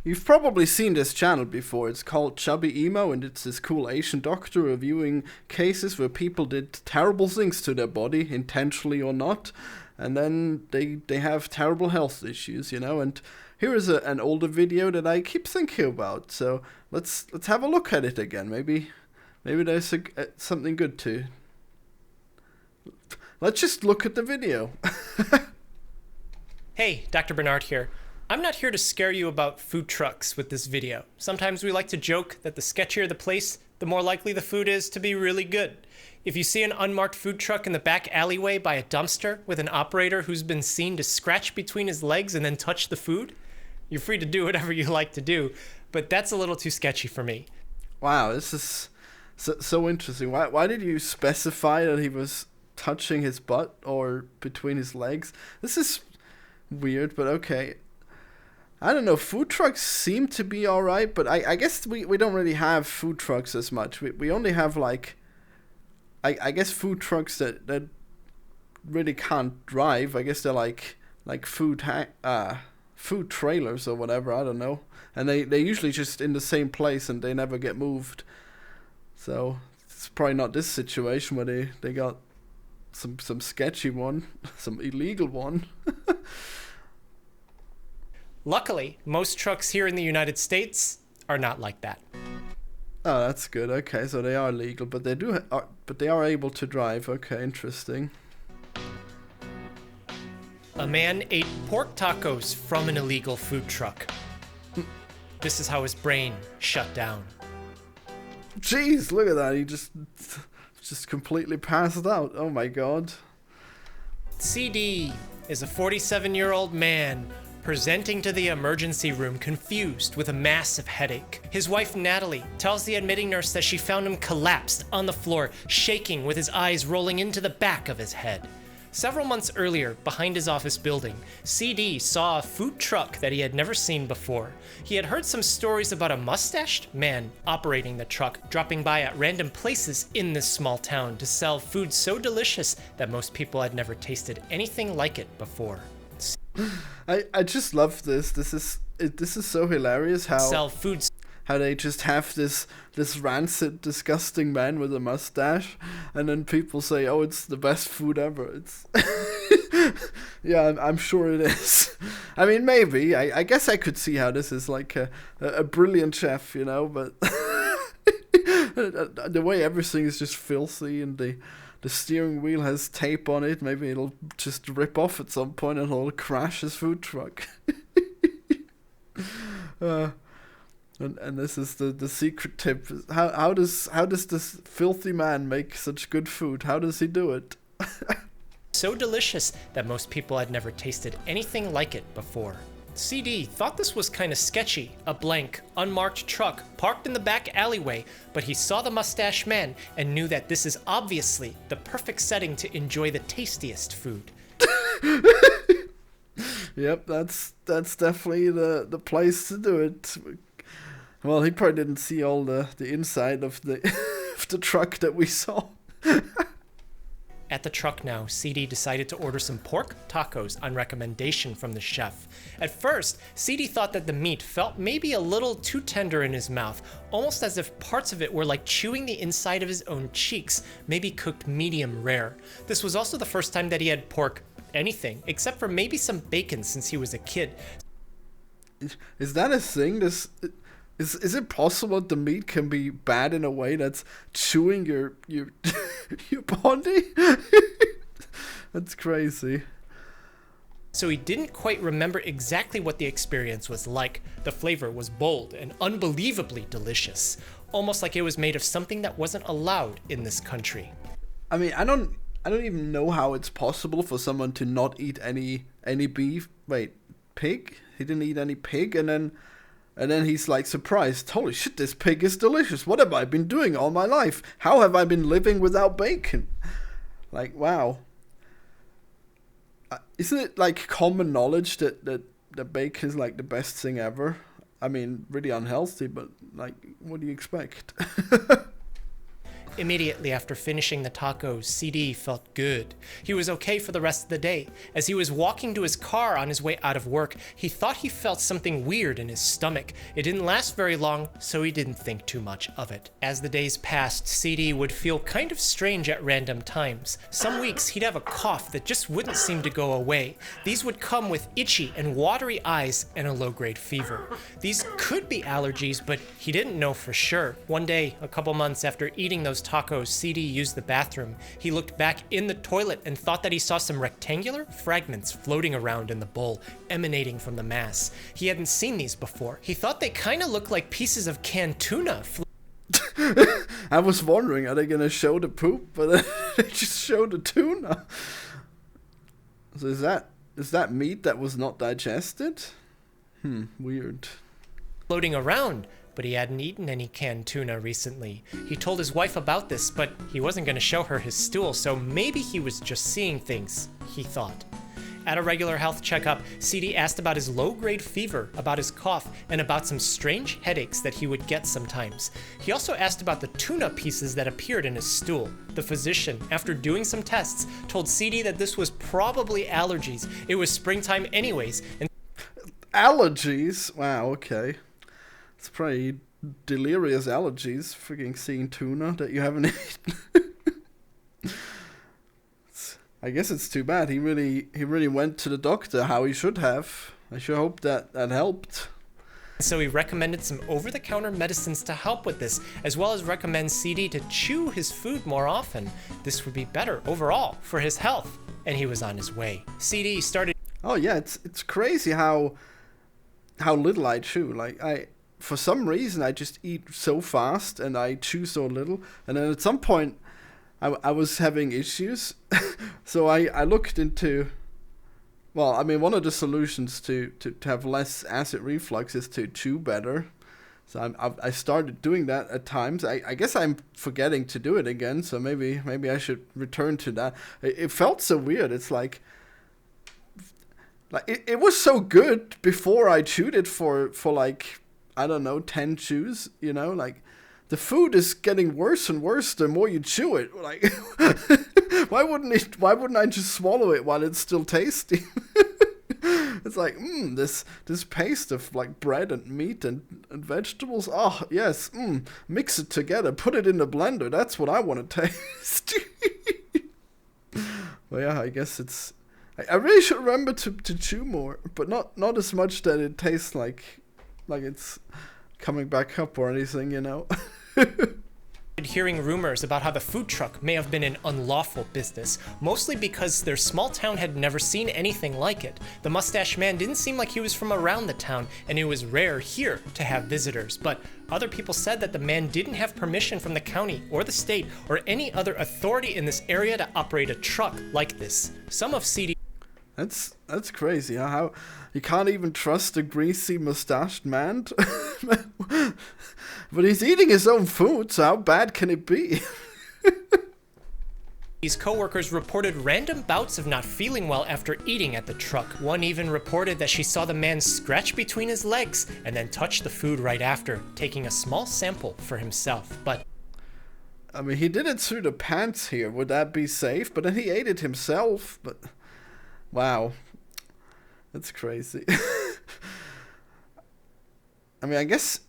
You've probably seen this channel before. It's called Chubby Emo, and it's this cool Asian doctor reviewing cases where people did terrible things to their body, intentionally or not, and then they have terrible health issues, you know. And here is an older video that I keep thinking about. So let's have a look at it again. Maybe there's something good to. Let's just look at the video. Hey, Dr. Bernard here. I'm not here to scare you about food trucks with this video. Sometimes we like to joke that the sketchier the place, the more likely the food is to be really good. If you see an unmarked food truck in the back alleyway by a dumpster with an operator who's been seen to scratch between his legs and then touch the food, you're free to do whatever you like to do, but that's a little too sketchy for me. Wow, this is so interesting. Why did you specify that he was touching his butt or between his legs? This is weird, but okay. I don't know, food trucks seem to be alright, but I guess we don't really have food trucks as much. We only have, like, I guess food trucks that really can't drive. I guess they're like food trailers or whatever, I don't know. And they're usually just in the same place and they never get moved. So it's probably not this situation where they got some sketchy one, some illegal one. Luckily, most trucks here in the United States are not like that. Oh, that's good. Okay, so they are legal, but they are able to drive. Okay, interesting. A man ate pork tacos from an illegal food truck. This is how his brain shut down. Jeez, look at that. He just completely passed out. Oh my god. CD is a 47-year-old man presenting to the emergency room confused with a massive headache. His wife Natalie tells the admitting nurse that she found him collapsed on the floor, shaking with his eyes rolling into the back of his head. Several months earlier, behind his office building, CD saw a food truck that he had never seen before. He had heard some stories about a mustached man operating the truck, dropping by at random places in this small town to sell food so delicious that most people had never tasted anything like it before. I just love this. This is so hilarious Sell food. How they just have this rancid, disgusting man with a mustache, and then people say, "Oh, it's the best food ever." It's yeah, I'm sure it is. I mean, maybe. I guess I could see how this is like a brilliant chef, you know, but the way everything is just filthy and the steering wheel has tape on it. Maybe it'll just rip off at some point and it'll crash his food truck. And this is the secret tip. How does this filthy man make such good food? How does he do it? So delicious that most people had never tasted anything like it before. CD thought this was kind of sketchy, a blank, unmarked truck parked in the back alleyway, but he saw the mustache man and knew that this is obviously the perfect setting to enjoy the tastiest food. Yep, that's definitely the place to do it. Well, he probably didn't see all the inside of the of the truck that we saw. At the truck now, CD decided to order some pork tacos on recommendation from the chef. At first, CD thought that the meat felt maybe a little too tender in his mouth, almost as if parts of it were like chewing the inside of his own cheeks, maybe cooked medium rare. This was also the first time that he had pork anything, except for maybe some bacon since he was a kid. Is that a thing? Is it possible that the meat can be bad in a way that's chewing your your body? That's crazy. So he didn't quite remember exactly what the experience was like. The flavor was bold and unbelievably delicious, almost like it was made of something that wasn't allowed in this country. I mean, I don't even know how it's possible for someone to not eat any beef. Wait, pig? He didn't eat any pig, and then he's like surprised. Holy shit, this pig is delicious. What have I been doing all my life? How have I been living without bacon? Like, wow. Isn't it like common knowledge that bacon is like the best thing ever? I mean, really unhealthy, but like, what do you expect? Immediately after finishing the tacos, CD felt good. He was okay for the rest of the day. As he was walking to his car on his way out of work, he thought he felt something weird in his stomach. It didn't last very long, so he didn't think too much of it. As the days passed, CD would feel kind of strange at random times. Some weeks he'd have a cough that just wouldn't seem to go away. These would come with itchy and watery eyes and a low-grade fever. These could be allergies, but he didn't know for sure. One day, a couple months after eating those tacos, CD used the bathroom. He looked back in the toilet and thought that he saw some rectangular fragments floating around in the bowl, emanating from the mass. He hadn't seen these before. He thought they kind of looked like pieces of canned tuna. I was wondering, are they gonna show the poop? But they just showed the tuna. So is that meat that was not digested? Weird. Floating around. But he hadn't eaten any canned tuna recently. He told his wife about this, but he wasn't going to show her his stool, so maybe he was just seeing things, he thought. At a regular health checkup, CD asked about his low-grade fever, about his cough, and about some strange headaches that he would get sometimes. He also asked about the tuna pieces that appeared in his stool. The physician, after doing some tests, told CD that this was probably allergies. It was springtime anyways, and allergies? Wow, okay. It's probably delirious allergies, freaking seeing tuna that you haven't eaten. I guess it's too bad. He really went to the doctor how he should have. I sure hope that helped. So he recommended some over-the-counter medicines to help with this, as well as recommend CD to chew his food more often. This would be better overall for his health, and he was on his way. CD started... Oh yeah, it's crazy how little I chew. For some reason, I just eat so fast and I chew so little. And then at some point, I was having issues. So I looked into, well, I mean, one of the solutions to have less acid reflux is to chew better. So I started doing that at times. I guess I'm forgetting to do it again. So maybe I should return to that. It felt so weird. It's like it was so good before I chewed it for like, I don't know, 10 chews, you know, like the food is getting worse and worse the more you chew it. Like, why wouldn't I just swallow it while it's still tasty? It's like, this paste of like bread and meat and vegetables. Oh, yes, mix it together, put it in the blender. That's what I want to taste. Well, yeah, I guess I really should remember to chew more, but not as much that it tastes like it's coming back up or anything, you know. Hearing rumors about how the food truck may have been an unlawful business, mostly because their small town had never seen anything like it. The mustache man didn't seem like he was from around the town, and it was rare here to have visitors, but other people said that the man didn't have permission from the county or the state or any other authority in this area to operate a truck like this. Some of CD... That's crazy, huh? How you can't even trust a greasy mustached man. But he's eating his own food, so how bad can it be? These co-workers reported random bouts of not feeling well after eating at the truck. One even reported that she saw the man scratch between his legs and then touch the food right after, taking a small sample for himself. But I mean, he did it through the pants here. Would that be safe? But then he ate it himself. But wow, that's crazy. I mean, I guess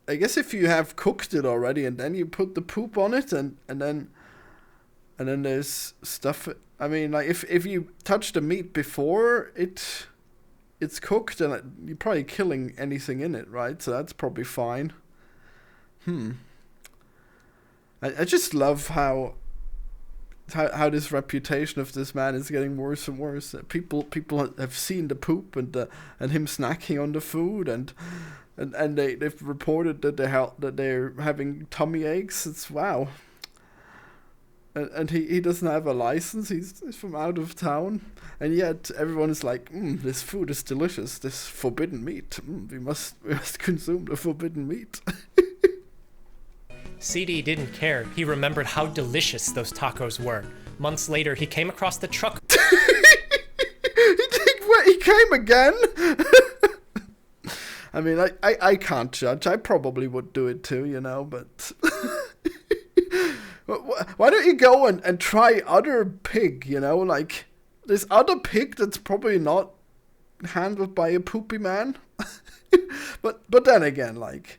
if you have cooked it already and then you put the poop on it and then there's stuff. I mean, like if you touch the meat before it's cooked, and you're probably killing anything in it, right? So that's probably fine. I just love how this reputation of this man is getting worse and worse. People have seen the poop and him snacking on the food and they've reported that they're having tummy aches. It's wow. And he doesn't have a license. He's from out of town, and yet everyone is like, this food is delicious. This forbidden meat. We must consume the forbidden meat. CD didn't care. He remembered how delicious those tacos were. Months later, he came across the truck. He came again? I mean, I can't judge. I probably would do it too, you know, but... Why don't you go and try other pig, like this other pig that's probably not handled by a poopy man. but then again, like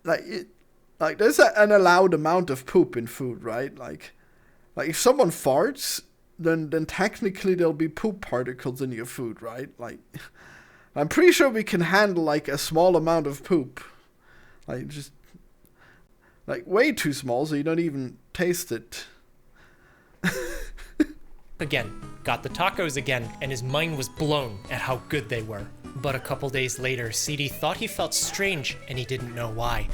there's an allowed amount of poop in food, right? Like if someone farts, then technically there'll be poop particles in your food, right? Like I'm pretty sure we can handle like a small amount of poop, like just like way too small so you don't even taste it. Again, got the tacos again, and his mind was blown at how good they were. But a couple days later, CD thought he felt strange, and he didn't know why.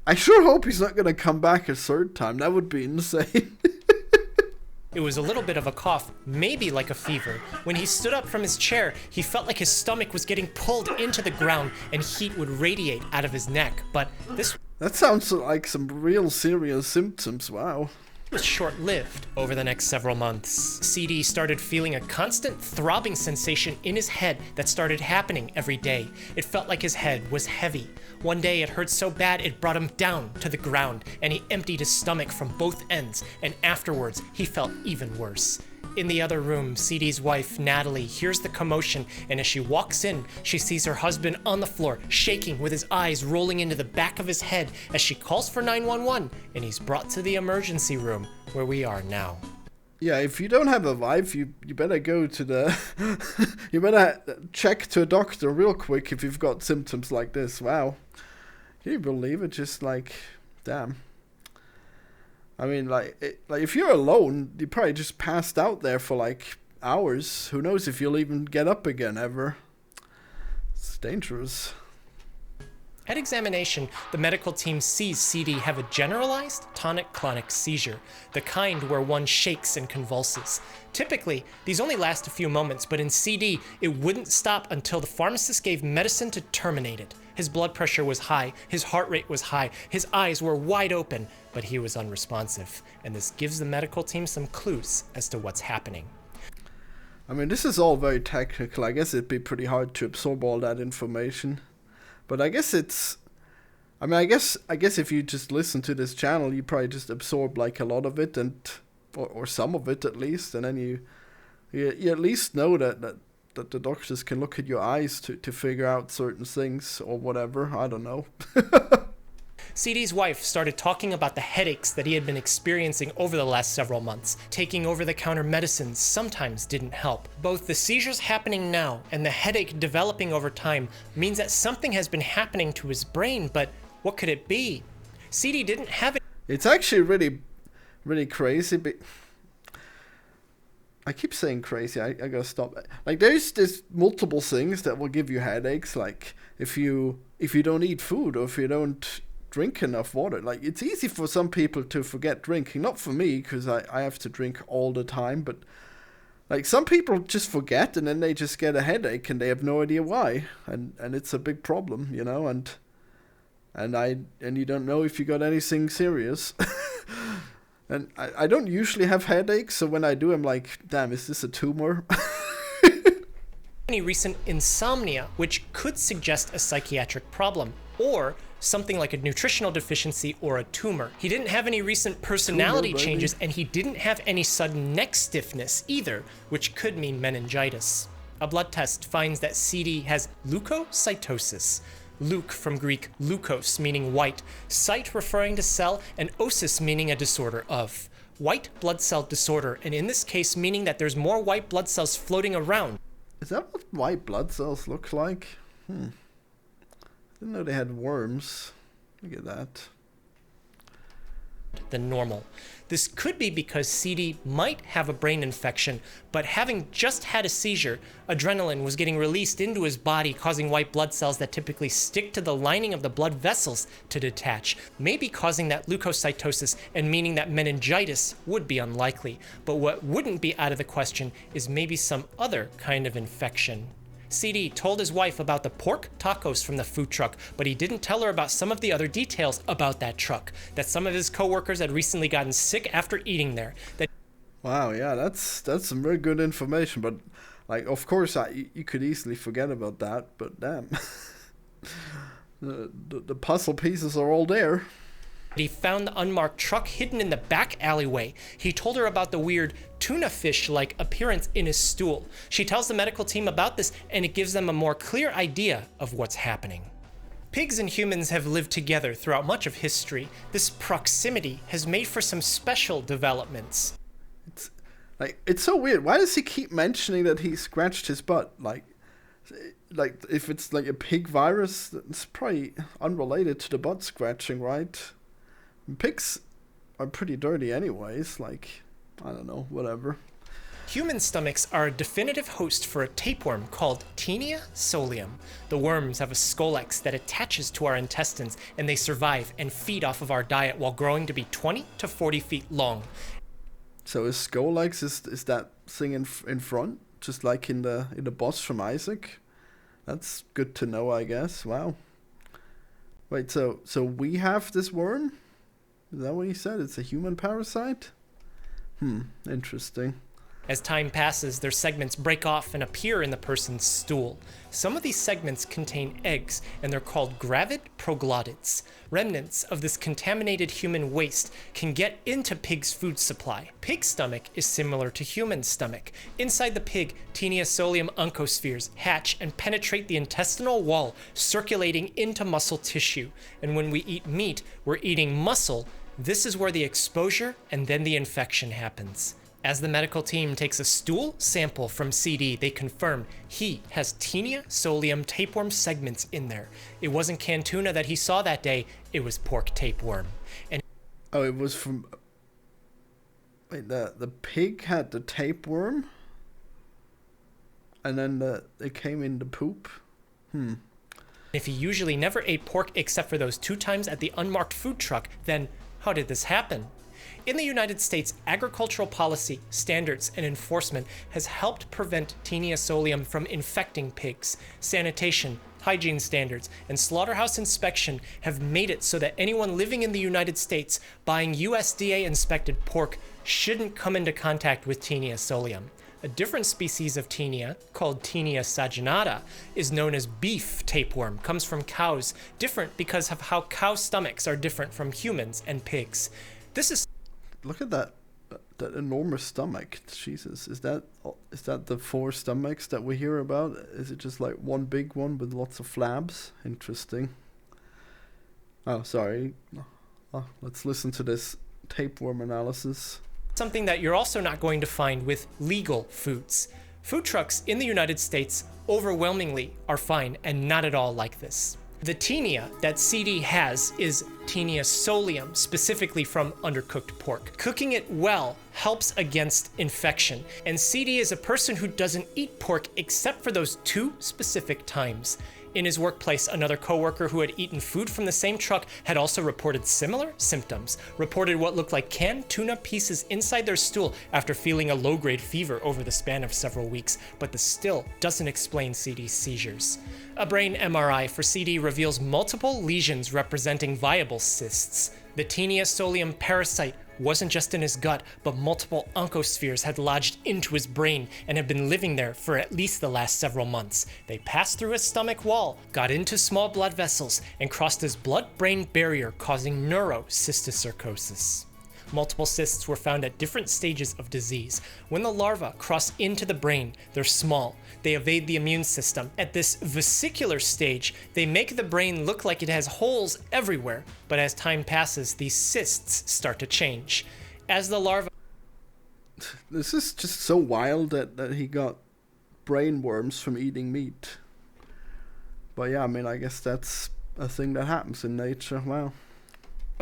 I sure hope he's not gonna come back a third time. That would be insane. It was a little bit of a cough, maybe like a fever. When he stood up from his chair, he felt like his stomach was getting pulled into the ground and heat would radiate out of his neck. But that sounds like some real serious symptoms, wow. was short-lived. Over the next several months, CD started feeling a constant throbbing sensation in his head that started happening every day. It felt like his head was heavy. One day it hurt so bad it brought him down to the ground, and he emptied his stomach from both ends, and afterwards he felt even worse. In the other room, CD's wife, Natalie, hears the commotion, and as she walks in, she sees her husband on the floor, shaking with his eyes rolling into the back of his head as she calls for 911, and he's brought to the emergency room where we are now. Yeah, if you don't have a wife, you better go to the... you better check to a doctor real quick if you've got symptoms like this. Wow. Can you believe it? Just like, damn. I mean, like if you're alone, you probably just passed out there for like hours. Who knows if you'll even get up again ever. It's dangerous. At examination, the medical team sees CD have a generalized tonic-clonic seizure, the kind where one shakes and convulses. Typically, these only last a few moments, but in CD, it wouldn't stop until the pharmacist gave medicine to terminate it. His blood pressure was high, his heart rate was high, his eyes were wide open, but he was unresponsive, and this gives the medical team some clues as to what's happening. I mean, this is all very technical. I guess it'd be pretty hard to absorb all that information. But I guess I guess if you just listen to this channel, you probably just absorb like a lot of it or some of it at least, and then you at least know that the doctors can look at your eyes to figure out certain things or whatever. I don't know. CD's wife started talking about the headaches that he had been experiencing over the last several months. Taking over-the-counter medicines sometimes didn't help. Both the seizures happening now and the headache developing over time means that something has been happening to his brain, but what could it be? CD didn't have it. It's actually really, really crazy, but I keep saying crazy. I gotta stop. Like there's multiple things that will give you headaches. Like if you don't eat food or if you don't drink enough water. Like it's easy for some people to forget drinking. Not for me, because I have to drink all the time. But like some people just forget and then they just get a headache and they have no idea why. And it's a big problem, and you don't know if you got anything serious. And I don't usually have headaches, so when I do, I'm like, damn, is this a tumor? Any recent insomnia, which could suggest a psychiatric problem, or something like a nutritional deficiency or a tumor. He didn't have any recent personality changes, and he didn't have any sudden neck stiffness either, which could mean meningitis. A blood test finds that CD has leukocytosis. Leuk from Greek leukos, meaning white, cyte referring to cell, and osis meaning a disorder of. White blood cell disorder, and in this case meaning that there's more white blood cells floating around. Is that what white blood cells look like? Didn't know they had worms. Look at that. Than normal. This could be because CD might have a brain infection, but having just had a seizure, adrenaline was getting released into his body, causing white blood cells that typically stick to the lining of the blood vessels to detach, maybe causing that leukocytosis and meaning that meningitis would be unlikely. But what wouldn't be out of the question is maybe some other kind of infection. CD told his wife about the pork tacos from the food truck, but he didn't tell her about some of the other details about that truck, that some of his coworkers had recently gotten sick after eating there. Wow, yeah, that's some very good information, but like, of course, you could easily forget about that, but damn. The puzzle pieces are all there. He found the unmarked truck hidden in the back alleyway. He told her about the weird tuna fish-like appearance in his stool. She tells the medical team about this, and it gives them a more clear idea of what's happening. Pigs and humans have lived together throughout much of history. This proximity has made for some special developments. It's so weird. Why does he keep mentioning that he scratched his butt? Like if it's like a pig virus, it's probably unrelated to the butt scratching, right? Pigs are pretty dirty anyways, like, I don't know, whatever. Human stomachs are a definitive host for a tapeworm called Taenia solium. The worms have a scolex that attaches to our intestines, and they survive and feed off of our diet while growing to be 20 to 40 feet long. So is scolex, is that thing in front, just like in the boss from Isaac? That's good to know, I guess. Wow. Wait, so we have this worm? Is that what he said? It's a human parasite? Interesting. As time passes, their segments break off and appear in the person's stool. Some of these segments contain eggs, and they're called gravid proglottids. Remnants of this contaminated human waste can get into pig's food supply. Pig stomach is similar to human stomach. Inside the pig, Taenia solium oncospheres hatch and penetrate the intestinal wall, circulating into muscle tissue. And when we eat meat, we're eating muscle. This is where the exposure and then the infection happens. As the medical team takes a stool sample from CD, they confirm he has Taenia solium tapeworm segments in there. It wasn't canned tuna that he saw that day, it was pork tapeworm. And it was from... Wait, the pig had the tapeworm? And then it came in the poop? If he usually never ate pork except for those 2 times at the unmarked food truck, then how did this happen? In the United States, agricultural policy, standards, and enforcement has helped prevent Taenia solium from infecting pigs. Sanitation, hygiene standards, and slaughterhouse inspection have made it so that anyone living in the United States buying USDA-inspected pork shouldn't come into contact with Taenia solium. A different species of Taenia, called Taenia saginata, is known as beef tapeworm, comes from cows, different because of how cow stomachs are different from humans and pigs. This is... Look at that enormous stomach. Jesus, is that the 4 stomachs that we hear about? Is it just like one big one with lots of flabs? Interesting. Oh, sorry. Let's listen to this tapeworm analysis. Something that you're also not going to find with legal foods. Food trucks in the United States overwhelmingly are fine and not at all like this. The Taenia that CD has is Taenia solium, specifically from undercooked pork. Cooking it well helps against infection, and CD is a person who doesn't eat pork except for those 2 specific times. In his workplace, another coworker who had eaten food from the same truck had also reported similar symptoms, reported what looked like canned tuna pieces inside their stool after feeling a low-grade fever over the span of several weeks, but this still doesn't explain CD's seizures. A brain MRI for CD reveals multiple lesions representing viable cysts. The Taenia solium parasite wasn't just in his gut, but multiple oncospheres had lodged into his brain and had been living there for at least the last several months. They passed through his stomach wall, got into small blood vessels, and crossed his blood-brain barrier, causing neurocysticercosis. Multiple cysts were found at different stages of disease. When the larvae cross into the brain, they're small. They evade the immune system. At this vesicular stage, they make the brain look like it has holes everywhere. But as time passes, these cysts start to change. As the larva... This is just so wild that he got brain worms from eating meat. But yeah, I mean, I guess that's a thing that happens in nature. Wow.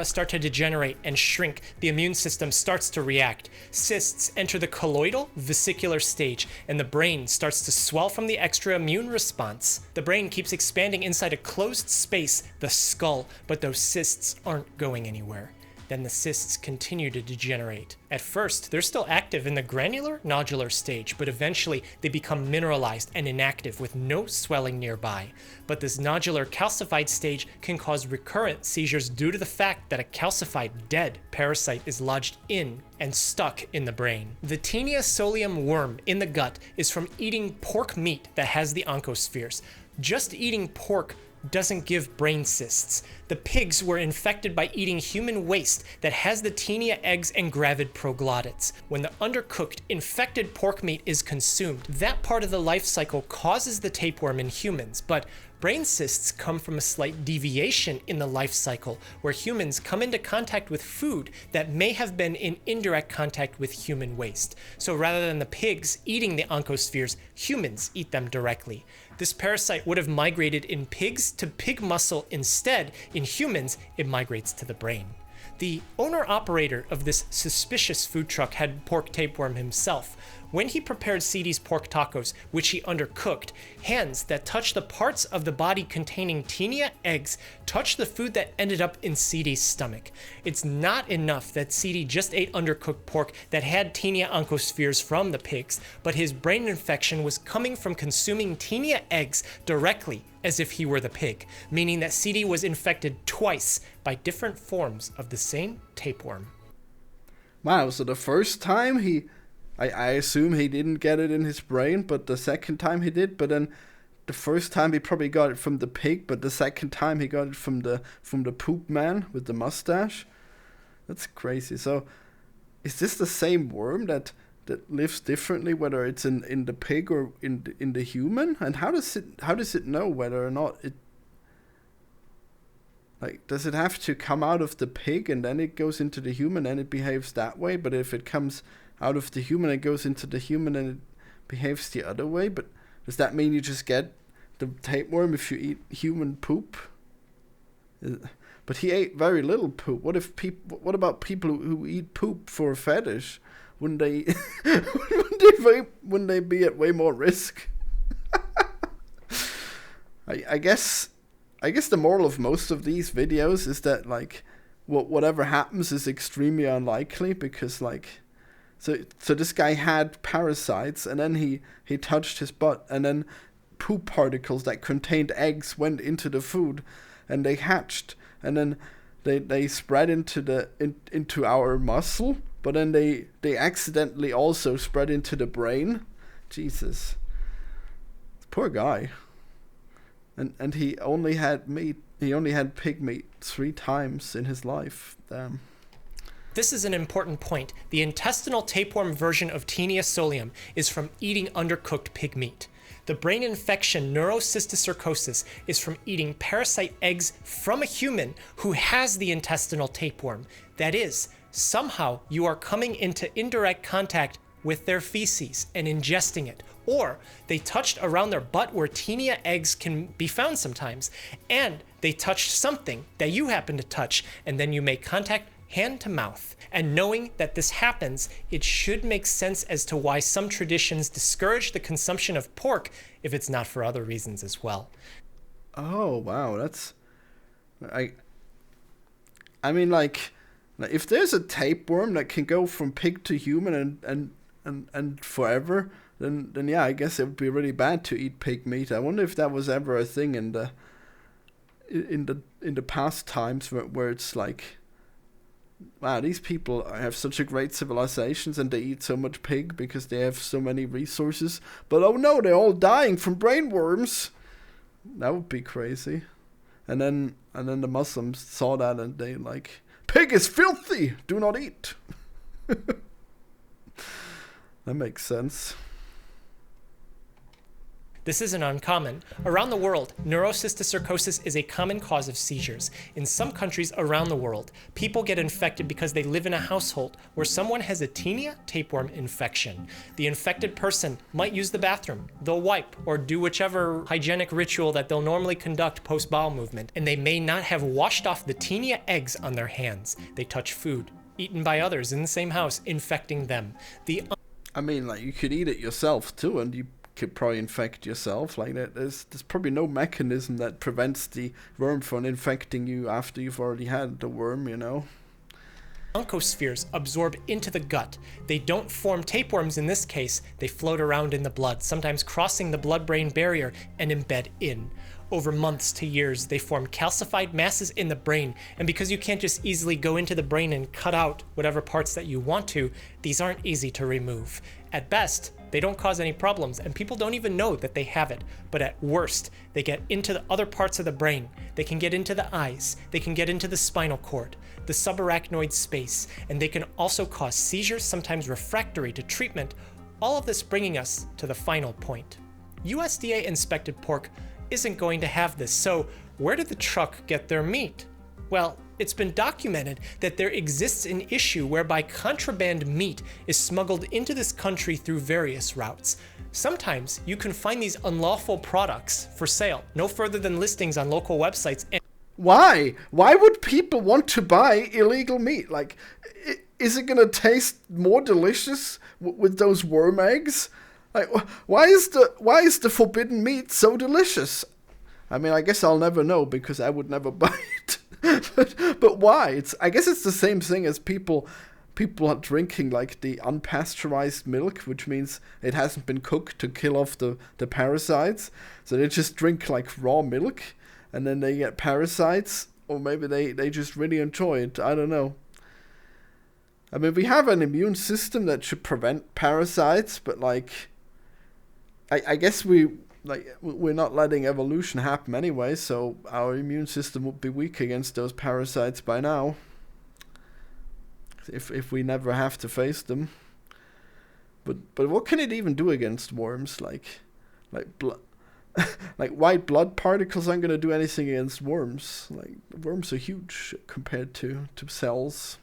Start to degenerate and shrink, the immune system starts to react. Cysts enter the colloidal vesicular stage, and the brain starts to swell from the extra immune response. The brain keeps expanding inside a closed space, the skull, but those cysts aren't going anywhere. Then the cysts continue to degenerate. At first, they're still active in the granular nodular stage, but eventually they become mineralized and inactive with no swelling nearby. But this nodular calcified stage can cause recurrent seizures due to the fact that a calcified dead parasite is lodged in and stuck in the brain. The Taenia solium worm in the gut is from eating pork meat that has the oncospheres. Just eating pork doesn't give brain cysts. The pigs were infected by eating human waste that has the Taenia eggs and gravid proglottids. When the undercooked, infected pork meat is consumed, that part of the life cycle causes the tapeworm in humans, but brain cysts come from a slight deviation in the life cycle, where humans come into contact with food that may have been in indirect contact with human waste. So rather than the pigs eating the oncospheres, humans eat them directly. This parasite would have migrated in pigs to pig muscle instead. In humans, it migrates to the brain. The owner-operator of this suspicious food truck had pork tapeworm himself. When he prepared CD's pork tacos, which he undercooked, hands that touched the parts of the body containing Taenia eggs touched the food that ended up in CD's stomach. It's not enough that CD just ate undercooked pork that had Taenia oncospheres from the pigs, but his brain infection was coming from consuming Taenia eggs directly as if he were the pig, meaning that CD was infected twice by different forms of the same tapeworm. Wow, so the first time I assume he didn't get it in his brain, but the second time he did. But then the first time he probably got it from the pig, but the second time he got it from the poop man with the mustache. That's crazy. So is this the same worm that lives differently, whether it's in the pig or in the human? And how does it know whether or not it, like, does it have to come out of the pig and then it goes into the human and it behaves that way? But if it comes out of the human and goes into the human and it behaves the other way? But does that mean you just get the tapeworm if you eat human poop? But he ate very little poop. What about people who eat poop for a fetish? Wouldn't they wouldn't they be at way more risk? I guess the moral of most of these videos is that, like, whatever happens is extremely unlikely, because, like, so this guy had parasites, and then he touched his butt, and then poop particles that contained eggs went into the food, and they hatched, and then they spread into our muscle, but then they accidentally also spread into the brain. Jesus, poor guy. And he only had pig meat 3 times in his life. Damn. This is an important point. The intestinal tapeworm version of Taenia solium is from eating undercooked pig meat. The brain infection neurocysticercosis is from eating parasite eggs from a human who has the intestinal tapeworm. That is, somehow you are coming into indirect contact with their feces and ingesting it, or they touched around their butt where Taenia eggs can be found sometimes, and they touched something that you happen to touch, and then you make contact hand to mouth. And knowing that this happens, it should make sense as to why some traditions discourage the consumption of pork if it's not for other reasons as well. Oh, wow, that's... I mean, like, if there's a tapeworm that can go from pig to human and forever, then yeah, I guess it would be really bad to eat pig meat. I wonder if that was ever a thing in the past times where it's like, wow, these people have such a great civilizations and they eat so much pig because they have so many resources. But oh no, they're all dying from brain worms. That would be crazy. And then the Muslims saw that and they like, pig is filthy, do not eat. That makes sense. This isn't uncommon. Around the world, neurocysticercosis is a common cause of seizures. In some countries around the world, people get infected because they live in a household where someone has a Taenia tapeworm infection. The infected person might use the bathroom, they'll wipe, or do whichever hygienic ritual that they'll normally conduct post-bowel movement, and they may not have washed off the Taenia eggs on their hands. They touch food, eaten by others in the same house, infecting them. I mean, like, you could eat it yourself too, and you could probably infect yourself like that. There's probably no mechanism that prevents the worm from infecting you after you've already had the worm, you know. Oncospheres absorb into the gut. They don't form tapeworms in this case, they float around in the blood, sometimes crossing the blood-brain barrier and embed in. Over months to years, they form calcified masses in the brain, and because you can't just easily go into the brain and cut out whatever parts that you want to, these aren't easy to remove. At best, they don't cause any problems, and people don't even know that they have it. But at worst, they get into the other parts of the brain. They can get into the eyes, they can get into the spinal cord, the subarachnoid space, and they can also cause seizures, sometimes refractory to treatment. All of this bringing us to the final point. USDA inspected pork isn't going to have this, so where did the truck get their meat? Well, it's been documented that there exists an issue whereby contraband meat is smuggled into this country through various routes. Sometimes you can find these unlawful products for sale, no further than listings on local websites. Why? Why would people want to buy illegal meat? Like, is it gonna taste more delicious with those worm eggs? Like, why is the forbidden meat so delicious? I mean, I guess I'll never know because I would never buy it. but why? I guess it's the same thing as people are drinking like the unpasteurized milk, which means it hasn't been cooked to kill off the parasites. So they just drink like raw milk and then they get parasites, or maybe they just really enjoy it. I don't know. I mean, we have an immune system that should prevent parasites, but like, I guess we're not letting evolution happen anyway, so our immune system would be weak against those parasites by now. If we never have to face them. But what can it even do against worms? Like white blood particles aren't gonna do anything against worms. Like, worms are huge compared to cells.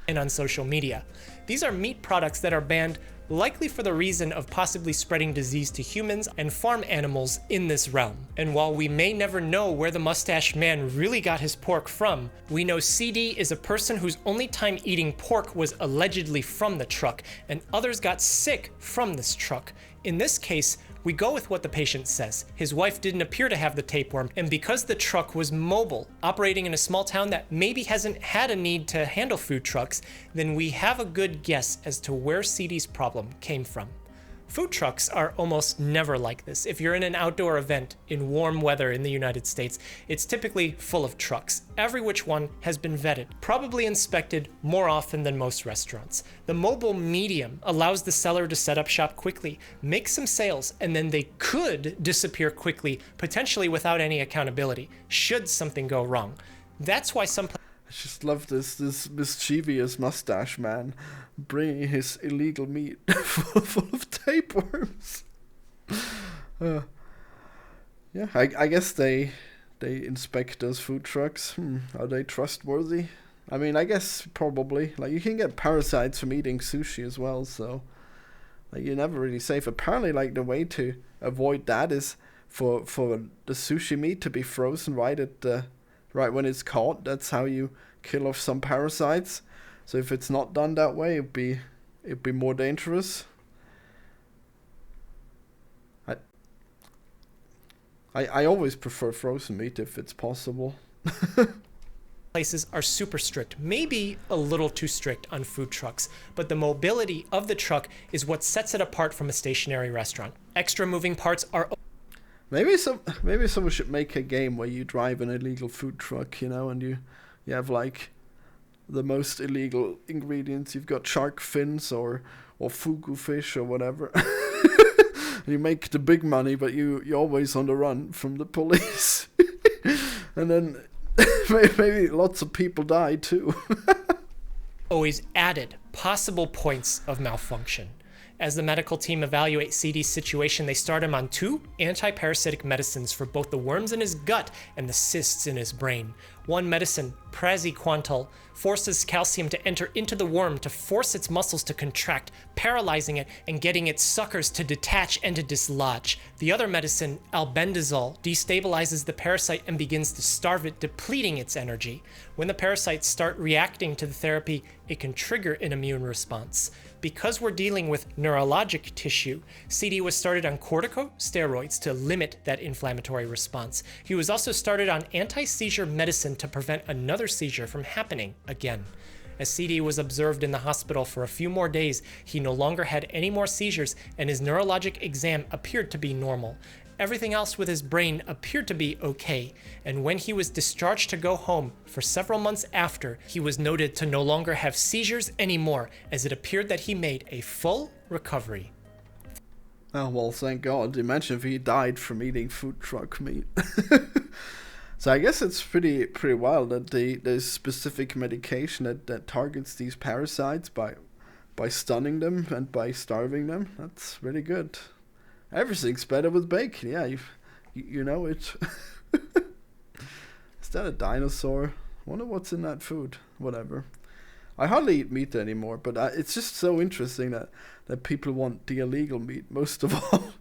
And on social media. These are meat products that are banned likely for the reason of possibly spreading disease to humans and farm animals in this realm. And while we may never know where the mustached man really got his pork from, we know CD is a person whose only time eating pork was allegedly from the truck, and others got sick from this truck. In this case, we go with what the patient says. His wife didn't appear to have the tapeworm, and because the truck was mobile, operating in a small town that maybe hasn't had a need to handle food trucks, then we have a good guess as to where CD's problem came from. Food trucks are almost never like this. If you're in an outdoor event in warm weather in the United States, it's typically full of trucks. Every which one has been vetted, probably inspected more often than most restaurants. The mobile medium allows the seller to set up shop quickly, make some sales, and then they could disappear quickly, potentially without any accountability, should something go wrong. That's why some I just love this mischievous mustache man bringing his illegal meat full of tapeworms. Yeah, I guess they inspect those food trucks. Are they trustworthy? I mean, I guess probably. Like, you can get parasites from eating sushi as well, so like, you're never really safe. Apparently, like, the way to avoid that is for the sushi meat to be frozen right when it's caught. That's how you kill off some parasites. So if it's not done that way, it'd be more dangerous. I always prefer frozen meat if it's possible. places are super strict, maybe a little too strict on food trucks, but the mobility of the truck is what sets it apart from a stationary restaurant. Extra moving parts are Maybe someone should make a game where you drive an illegal food truck, and you have like the most illegal ingredients. You've got shark fins or fugu fish or whatever. You make the big money, but you're always on the run from the police. And then maybe lots of people die too. always added possible points of malfunction. As the medical team evaluates CD's situation, they start him on 2 anti-parasitic medicines for both the worms in his gut and the cysts in his brain. One medicine, praziquantel, forces calcium to enter into the worm to force its muscles to contract, paralyzing it and getting its suckers to detach and to dislodge. The other medicine, albendazole, destabilizes the parasite and begins to starve it, depleting its energy. When the parasites start reacting to the therapy, it can trigger an immune response. Because we're dealing with neurologic tissue, CD was started on corticosteroids to limit that inflammatory response. He was also started on anti-seizure medicine to prevent another seizure from happening again. As CD was observed in the hospital for a few more days, he no longer had any more seizures and his neurologic exam appeared to be normal. everything else with his brain appeared to be okay, and when he was discharged to go home for several months after, he was noted to no longer have seizures anymore, as it appeared that he made a full recovery. Oh, well, thank God. Imagine if he died from eating food truck meat. So I guess it's pretty wild that there's specific medication that targets these parasites by stunning them and by starving them. That's really good. Everything's better with bacon. Yeah, you know it. Is that a dinosaur? Wonder what's in that food. Whatever. I hardly eat meat anymore, but it's just so interesting that people want the illegal meat most of all.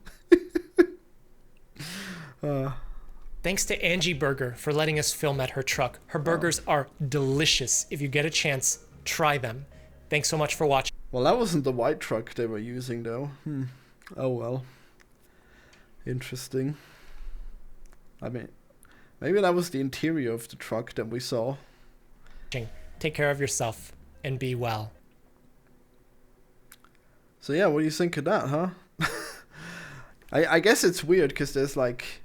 Thanks to Angie Burger for letting us film at her truck. Her burgers are delicious. If you get a chance, try them. Thanks so much for watching. Well, that wasn't the white truck they were using, though. Oh, well. Interesting. I mean, maybe that was the interior of the truck that we saw. Take care of yourself and be well. So yeah, what do you think of that, huh? I guess it's weird because there's like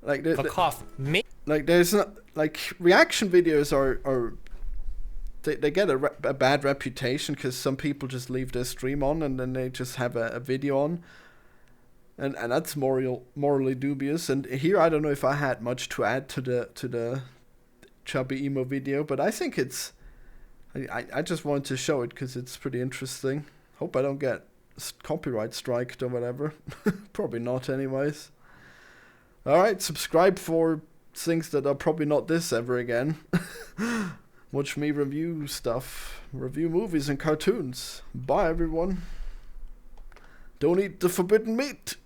there's not like reaction videos are they get a bad reputation because some people just leave their stream on and then they just have a video on, and that's morally dubious. And here I don't know if I had much to add to the chubby emo video, but I think it's I just wanted to show it because it's pretty interesting. Hope I don't get copyright striked or whatever. Probably not anyways. Alright, subscribe for things that are probably not this ever again. Watch me review stuff. Review movies and cartoons. Bye everyone. Don't eat the forbidden meat.